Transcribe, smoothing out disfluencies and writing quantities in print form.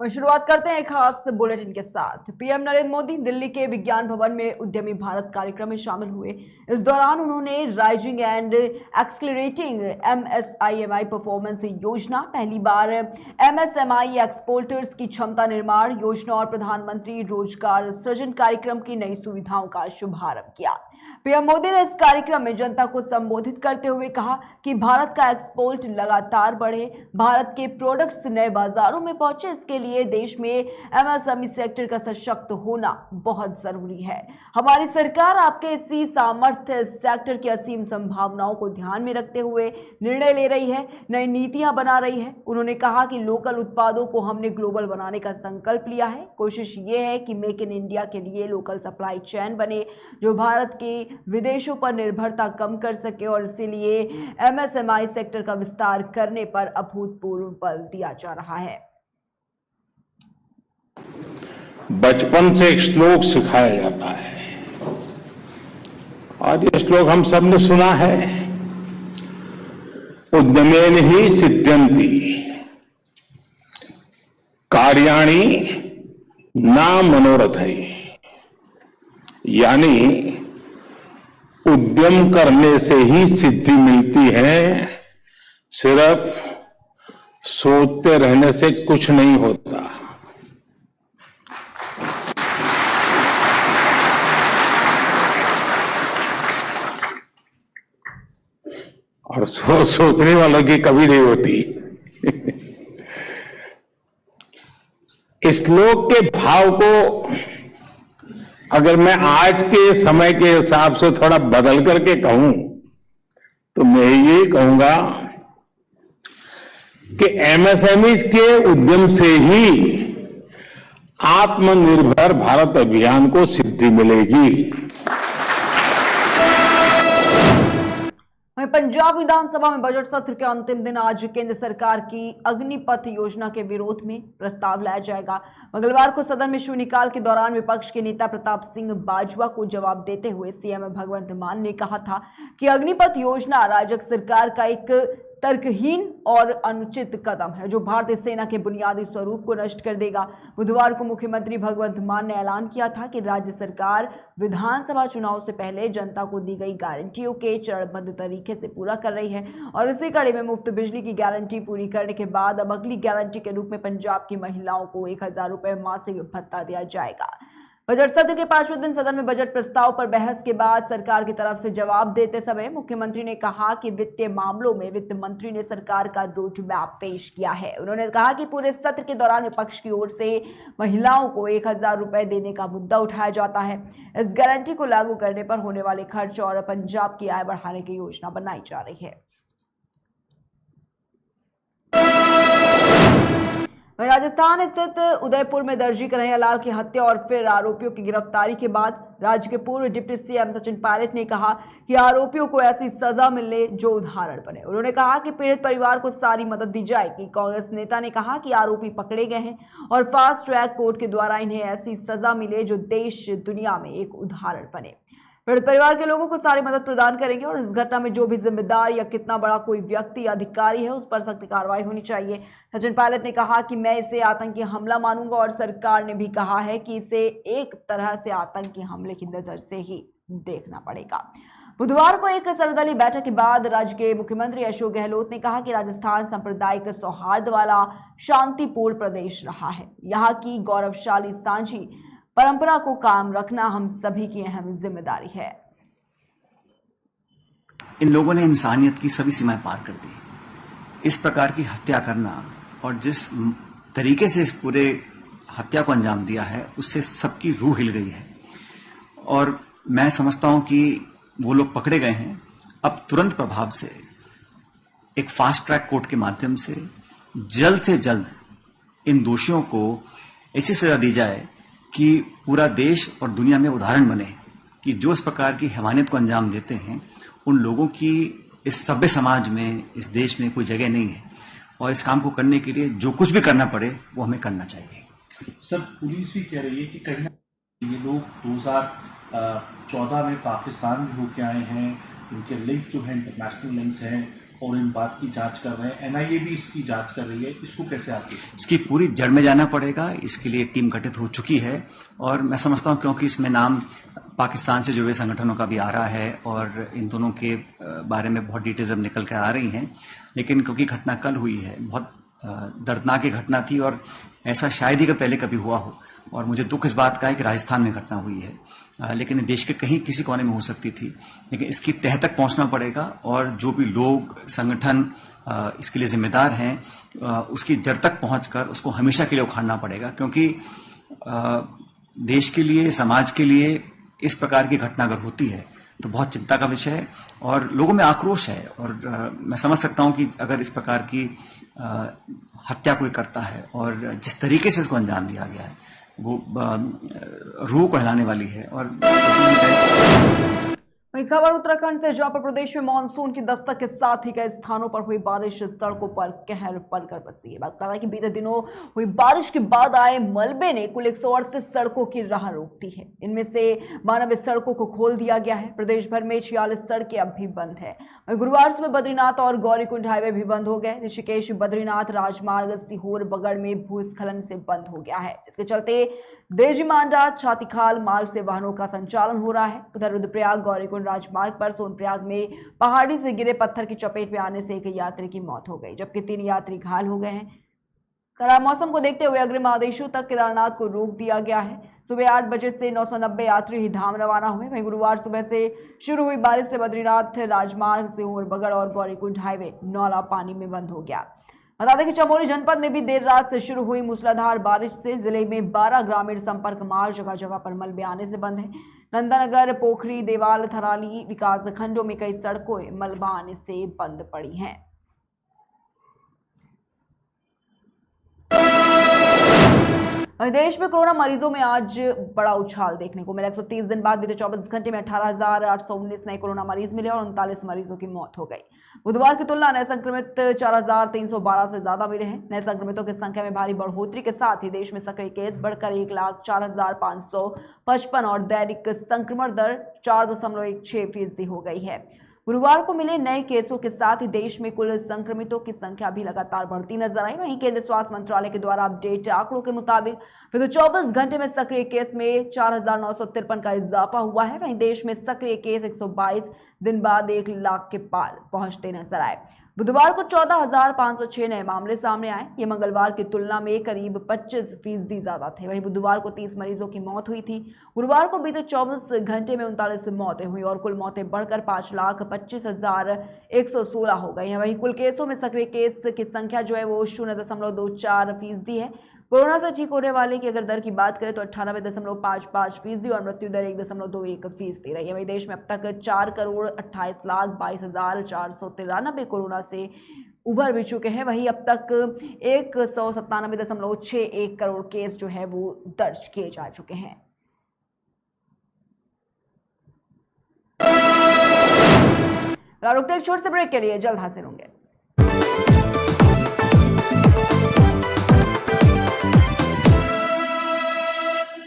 और शुरुआत करते हैं एक खास बुलेटिन के साथ। पीएम नरेंद्र मोदी दिल्ली के विज्ञान भवन में उद्यमी भारत कार्यक्रम में शामिल हुए। इस दौरान उन्होंने राइजिंग एंड एक्सलरेटिंग एमएसआईएमआई परफॉर्मेंस योजना, पहली बार एमएसएमई एक्सपोर्टर्स की क्षमता निर्माण योजना और प्रधानमंत्री रोजगार सृजन कार्यक्रम की नई सुविधाओं का शुभारंभ किया। पीएम मोदी ने इस कार्यक्रम में जनता को संबोधित करते हुए कहा कि भारत का एक्सपोर्ट लगातार बढ़े, भारत के प्रोडक्ट्स नए बाजारों में पहुंचे, इसके लिए देश में एमएसएमई सेक्टर का सशक्त होना बहुत जरूरी है। हमारी सरकार आपके इसी सामर्थ्य सेक्टर की असीम संभावनाओं को ध्यान में रखते हुए निर्णय ले रही है, नई नीतियां बना रही है। उन्होंने कहा कि लोकल उत्पादों को हमने ग्लोबल बनाने का संकल्प लिया है। कोशिश ये है कि मेक इन इंडिया के लिए लोकल सप्लाई चेन बने जो भारत के विदेशों पर निर्भरता कम कर सके, और इसीलिए एमएसएमई सेक्टर का विस्तार करने पर अभूतपूर्व बल दिया जा रहा है। बचपन से एक श्लोक सिखाया जाता है और ये श्लोक हम सबने सुना है, उद्यमेन ही सिद्ध्यन्ति कार्याणि न मनोरथै। यानी उद्यम करने से ही सिद्धि मिलती है, सिर्फ सोचते रहने से कुछ नहीं होता। और सोचने वालों की कभी नहीं होती। इस श्लोक के भाव को अगर मैं आज के समय के हिसाब से थोड़ा बदल करके कहूं तो मैं ये कहूंगा कि एमएसएमई के उद्यम से ही आत्मनिर्भर भारत अभियान को सिद्धि मिलेगी। पंजाब विधानसभा में बजट सत्र के अंतिम दिन आज केंद्र सरकार की अग्निपथ योजना के विरोध में प्रस्ताव लाया जाएगा। मंगलवार को सदन में शून्यकाल के दौरान विपक्ष के नेता प्रताप सिंह बाजवा को जवाब देते हुए सीएम भगवंत मान ने कहा था कि अग्निपथ योजना राजग सरकार का एक तर्कहीन और अनुचित कदम है जो भारतीय सेना के बुनियादी स्वरूप को नष्ट कर देगा। बुधवार को मुख्यमंत्री भगवंत मान ने ऐलान किया था कि राज्य सरकार विधानसभा चुनाव से पहले जनता को दी गई गारंटियों के चरणबद्ध तरीके से पूरा कर रही है और इसी कड़ी में मुफ्त बिजली की गारंटी पूरी करने के बाद अब अगली गारंटी के रूप में पंजाब की महिलाओं को 1000 रुपए मासिक भत्ता दिया जाएगा। बजट सत्र के 5वें दिन सदन में बजट प्रस्ताव पर बहस के बाद सरकार की तरफ से जवाब देते समय मुख्यमंत्री ने कहा कि वित्तीय मामलों में वित्त मंत्री ने सरकार का रोड मैप पेश किया है। उन्होंने कहा कि पूरे सत्र के दौरान विपक्ष की ओर से महिलाओं को 1000 रुपए देने का मुद्दा उठाया जाता है। इस गारंटी को लागू करने पर होने वाले खर्च और पंजाब की आय बढ़ाने की योजना बनाई जा रही है। राजस्थान स्थित उदयपुर में दर्जी कन्हैयालाल की हत्या और फिर आरोपियों की गिरफ्तारी के बाद राज्य के पूर्व डिप्टी सीएम सचिन पायलट ने कहा कि आरोपियों को ऐसी सजा मिले जो उदाहरण बने। उन्होंने कहा कि पीड़ित परिवार को सारी मदद दी जाएगी। कांग्रेस नेता ने कहा कि आरोपी पकड़े गए हैं और फास्ट ट्रैक कोर्ट के द्वारा इन्हें ऐसी सजा मिले जो देश दुनिया में एक उदाहरण बने। पीड़ित परिवार के लोगों को सारी मदद प्रदान करेंगे और इस घटना में जो भी जिम्मेदार या कितना बड़ा कोई व्यक्ति या अधिकारी है उस पर सख्त कार्रवाई होनी चाहिए। सचिन पायलट ने कहा कि मैं इसे आतंकी हमला मानूंगा और सरकार ने भी कहा है कि इसे एक तरह से आतंकी हमले की नजर से ही देखना पड़ेगा। बुधवार को एक सर्वदलीय बैठक के बाद राज्य के मुख्यमंत्री अशोक गहलोत ने कहा कि राजस्थान सांप्रदायिक सौहार्द वाला शांतिपूर्ण प्रदेश रहा है। यहाँ की गौरवशाली सांझी परंपरा को कायम रखना हम सभी की अहम जिम्मेदारी है। इन लोगों ने इंसानियत की सभी सीमाएं पार कर दी। इस प्रकार की हत्या करना और जिस तरीके से इस पूरे हत्या को अंजाम दिया है उससे सबकी रूह हिल गई है और मैं समझता हूं कि वो लोग पकड़े गए हैं। अब तुरंत प्रभाव से एक फास्ट ट्रैक कोर्ट के माध्यम से जल्द इन दोषियों को ऐसी सजा दी जाए कि पूरा देश और दुनिया में उदाहरण बने कि जो इस प्रकार की हैवानियत को अंजाम देते हैं उन लोगों की इस सभ्य समाज में, इस देश में कोई जगह नहीं है और इस काम को करने के लिए जो कुछ भी करना पड़े वो हमें करना चाहिए। सर, पुलिस भी कह रही है कि कहीं ये लोग 2014 में पाकिस्तान भी होके आए हैं, उनके लिंक जो है इंटरनेशनल लिंक्स हैं और इन बात की जांच कर रहे हैं, एनआईए भी इसकी जांच कर रही है, इसको कैसे आप देखते हैं? इसकी पूरी जड़ में जाना पड़ेगा। इसके लिए टीम गठित हो चुकी है और मैं समझता हूं क्योंकि इसमें नाम पाकिस्तान से जुड़े संगठनों का भी आ रहा है और इन दोनों के बारे में बहुत डिटेल्स अब निकल कर आ रही हैं, लेकिन क्योंकि घटना कल हुई है, बहुत दर्दनाक घटना थी और ऐसा शायद ही पहले कभी हुआ हो और मुझे दुख इस बात का है कि राजस्थान में घटना हुई है, लेकिन देश के कहीं किसी कोने में हो सकती थी। लेकिन इसकी तह तक पहुंचना पड़ेगा और जो भी लोग संगठन इसके लिए जिम्मेदार हैं उसकी जड़ तक पहुंचकर उसको हमेशा के लिए उखाड़ना पड़ेगा, क्योंकि देश के लिए, समाज के लिए इस प्रकार की घटना अगर होती है तो बहुत चिंता का विषय है और लोगों में आक्रोश है। और मैं समझ सकता हूं कि अगर इस प्रकार की हत्या कोई करता है और जिस तरीके से इसको अंजाम दिया गया है वो रूह को हिलाने वाली है। और वही खबर उत्तराखंड से, जहां पर प्रदेश में मानसून की दस्तक के साथ ही कई स्थानों पर हुई बारिश सड़कों पर कहर पलकर बसी है। बात करें कि बीते दिनों हुई बारिश के बाद आए मलबे ने कुल 138 सड़कों की राह रोक दी है। इनमें से 92 सड़कों को खोल दिया गया है। प्रदेश भर में 46 सड़कें अब भी बंद है। वही गुरुवार सुबह बद्रीनाथ और गौरीकुंड हाईवे भी बंद हो गए। ऋषिकेश बद्रीनाथ राजमार्ग सीहोर बगड़ में भूस्खलन से बंद हो गया है, जिसके चलते देजीमांडा छातीखाल मार्ग से वाहनों का संचालन हो रहा है। उधर रुद्रप्रयाग गौरीकुंड राजमार्ग पर सोनप्रयाग में पहाड़ी से गिरे पत्थर की चपेट में आने से एक यात्री की मौत हो गई, जबकि 3 यात्री घायल हो गए हैं। खराब मौसम को देखते हुए अग्रिम आदेशों तक केदारनाथ को रोक दिया गया है। सुबह 8 बजे से 990 यात्री ही धाम रवाना हुए। वहीं गुरुवार सुबह से शुरू हुई बारिश से बद्रीनाथ राजमार्ग सीहोर बगड़ और गौरीकुंड हाईवे नौला पानी में बंद हो गया। बता दें कि चमोली जनपद में भी देर रात से शुरू हुई मूसलाधार बारिश से जिले में 12 ग्रामीण संपर्क मार्ग जगह जगह पर मलबे आने से बंद है। नंदनगर, पोखरी, देवाल, थराली विकास खंडों में कई सड़कें मलबा आने से बंद पड़ी हैं। देश में कोरोना मरीजों में आज बड़ा उछाल देखने को मिला। 130 दिन बाद बीते 24 घंटे में 18,819 नए कोरोना मरीज मिले और 39 मरीजों की मौत हो गई। बुधवार की तुलना नए संक्रमित 4,312 से ज्यादा मिले हैं। नए संक्रमितों की संख्या में भारी बढ़ोतरी के साथ ही देश में सक्रिय केस बढ़कर 1,04,555 और दैनिक संक्रमण दर 4.16% हो गई है। गुरुवार को मिले नए केसों के साथ ही देश में कुल संक्रमितों की संख्या भी लगातार बढ़ती नजर आई। वहीं केंद्रीय स्वास्थ्य मंत्रालय के द्वारा अपडेट आंकड़ों के मुताबिक पिछले 24 घंटे में सक्रिय केस में 4,953 का इजाफा हुआ है। वहीं देश में सक्रिय केस 122 दिन बाद 1 लाख के पार पहुंचते नजर आए। बुधवार को 14,506 नए मामले सामने आए। ये मंगलवार की तुलना में करीब 25% ज्यादा थे। वहीं बुधवार को 30 मरीजों की मौत हुई थी। गुरुवार को बीते 24 घंटे में 39 मौतें हुई और कुल मौतें बढ़कर 5,25,116 हो गई हैं। वहीं कुल केसों में सक्रिय केस की संख्या जो है वो 0.24% है। कोरोना से ठीक होने वाले की अगर दर की बात करें तो 98.55% और मृत्यु दर 1.21% रही है। वहीं देश में अब तक 4,28,22,493 कोरोना से उभर भी चुके हैं। वहीं अब तक 197.61 करोड़ केस जो है वो दर्ज किए जा चुके हैं। रुकते एक छोटे से ब्रेक के लिए, जल्द हाजिर होंगे।